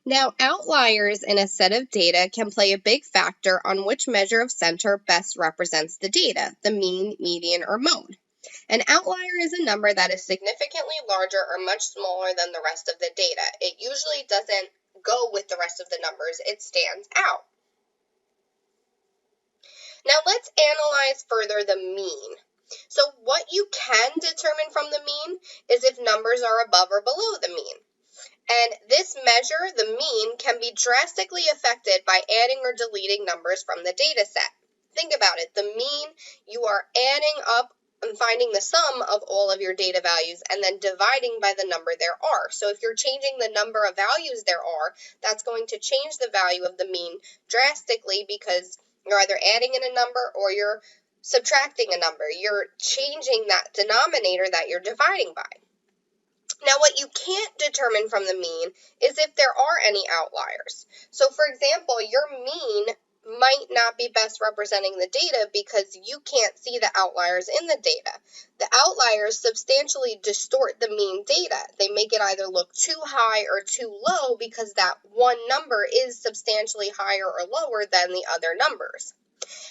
Now, outliers in a set of data can play a big factor on which measure of center best represents the data, the mean, median, or mode. An outlier is a number that is significantly larger or much smaller than the rest of the data. It usually doesn't go with the rest of the numbers, it stands out. Now let's analyze further the mean. So what you can determine from the mean is if numbers are above or below the mean. And this measure, the mean, can be drastically affected by adding or deleting numbers from the data set. Think about it. The mean, you are adding up and finding the sum of all of your data values and then dividing by the number there are. So if you're changing the number of values there are, that's going to change the value of the mean drastically because you're either adding in a number or you're subtracting a number. You're changing that denominator that you're dividing by. Now, what you can't determine from the mean is if there are any outliers. So, for example, your mean might not be best representing the data because you can't see the outliers in the data. The outliers substantially distort the mean data. They make it either look too high or too low because that one number is substantially higher or lower than the other numbers.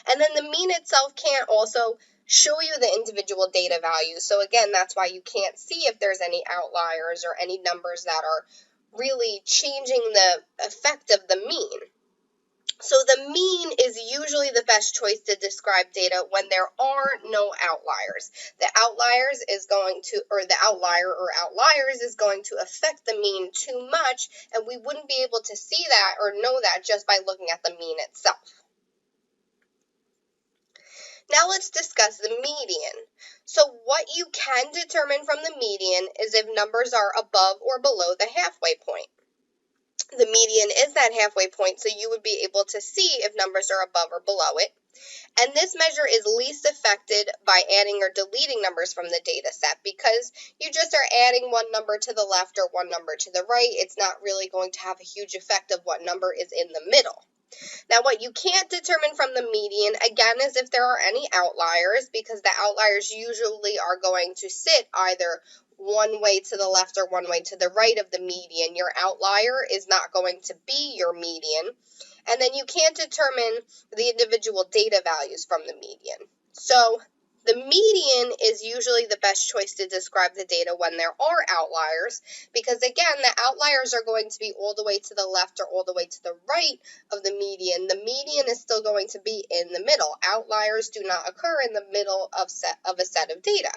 And then the mean itself can't also show you the individual data values. So again, that's why you can't see if there's any outliers or any numbers that are really changing the effect of the mean. So the mean is usually the best choice to describe data when there are no outliers. The outliers is going to, or the outlier or outliers is going to affect the mean too much, and we wouldn't be able to see that or know that just by looking at the mean itself. Now let's discuss the median. So what you can determine from the median is if numbers are above or below the halfway point. The median is that halfway point, so you would be able to see if numbers are above or below it. And this measure is least affected by adding or deleting numbers from the data set because you just are adding one number to the left or one number to the right. It's not really going to have a huge effect of what number is in the middle. Now, what you can't determine from the median, again, is if there are any outliers, because the outliers usually are going to sit either one way to the left or one way to the right of the median. Your outlier is not going to be your median. And then you can't determine the individual data values from the median. So the median is usually the best choice to describe the data when there are outliers, because again, the outliers are going to be all the way to the left or all the way to the right of the median. The median is still going to be in the middle. Outliers do not occur in the middle of a set of data.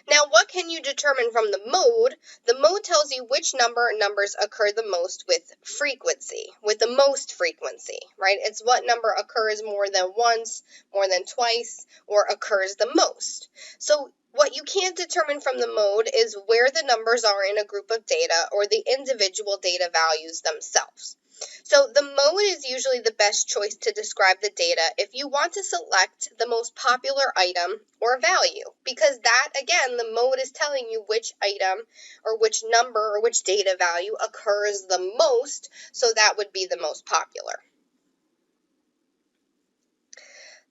Now, what can you determine from the mode? The mode tells you which numbers occur the most with frequency, with the most frequency, right? It's what number occurs more than once, more than twice, or occurs the most. So what you can't determine from the mode is where the numbers are in a group of data or the individual data values themselves. So the mode is usually the best choice to describe the data if you want to select the most popular item or value, because that, again, the mode is telling you which item or which number or which data value occurs the most, so that would be the most popular.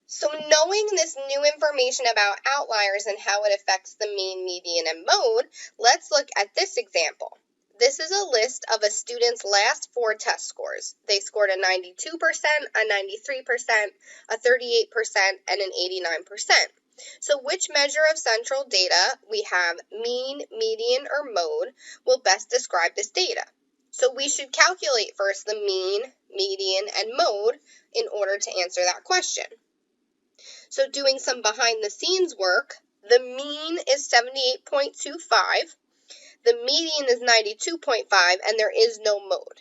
So knowing this new information about outliers and how it affects the mean, median, and mode, let's look at this example. This is a list of a student's last 4 test scores. They scored a 92%, a 93%, a 38%, and an 89%. So which measure of central data we have, mean, median, or mode, will best describe this data? So we should calculate first the mean, median, and mode in order to answer that question. So doing some behind the scenes work, the mean is 78.25. The median is 92.5, and there is no mode.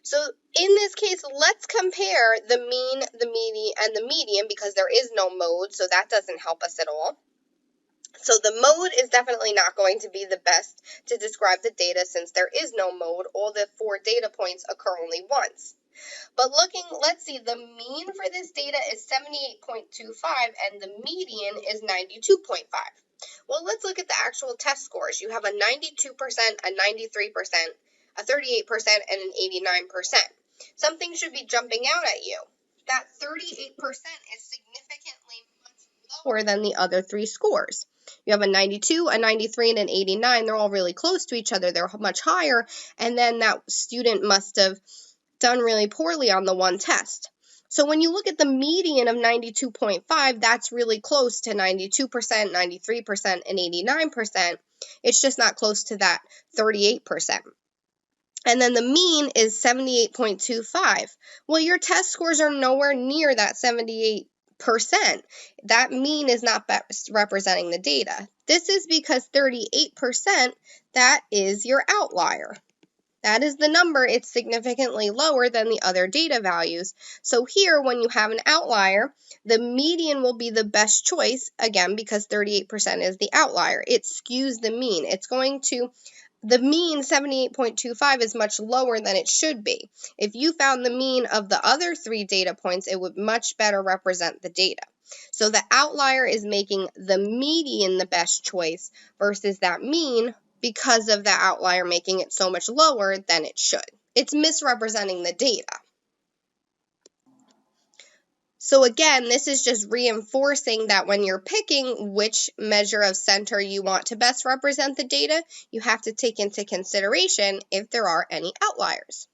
So in this case, let's compare the mean, the median, because there is no mode, so that doesn't help us at all. So the mode is definitely not going to be the best to describe the data since there is no mode. All the 4 data points occur only once. But let's see, the mean for this data is 78.25, and the median is 92.5. Well, let's look at the actual test scores. You have a 92%, a 93%, a 38%, and an 89%. Something should be jumping out at you. That 38% is significantly much lower than the other 3 scores. You have a 92, a 93, and an 89. They're all really close to each other. They're much higher, and then that student must have done really poorly on the one test. So when you look at the median of 92.5, that's really close to 92%, 93%, and 89%. It's just not close to that 38%. And then the mean is 78.25. Well, your test scores are nowhere near that 78%. That mean is not best representing the data. This is because 38%, that is your outlier. That is the number. It's significantly lower than the other data values. So here, when you have an outlier, the median will be the best choice, again, because 38% is the outlier. It skews the mean. The mean 78.25 is much lower than it should be. If you found the mean of the other 3 data points, it would much better represent the data. So the outlier is making the median the best choice versus that mean, because of the outlier making it so much lower than it should. It's misrepresenting the data. So again, this is just reinforcing that when you're picking which measure of center you want to best represent the data, you have to take into consideration if there are any outliers.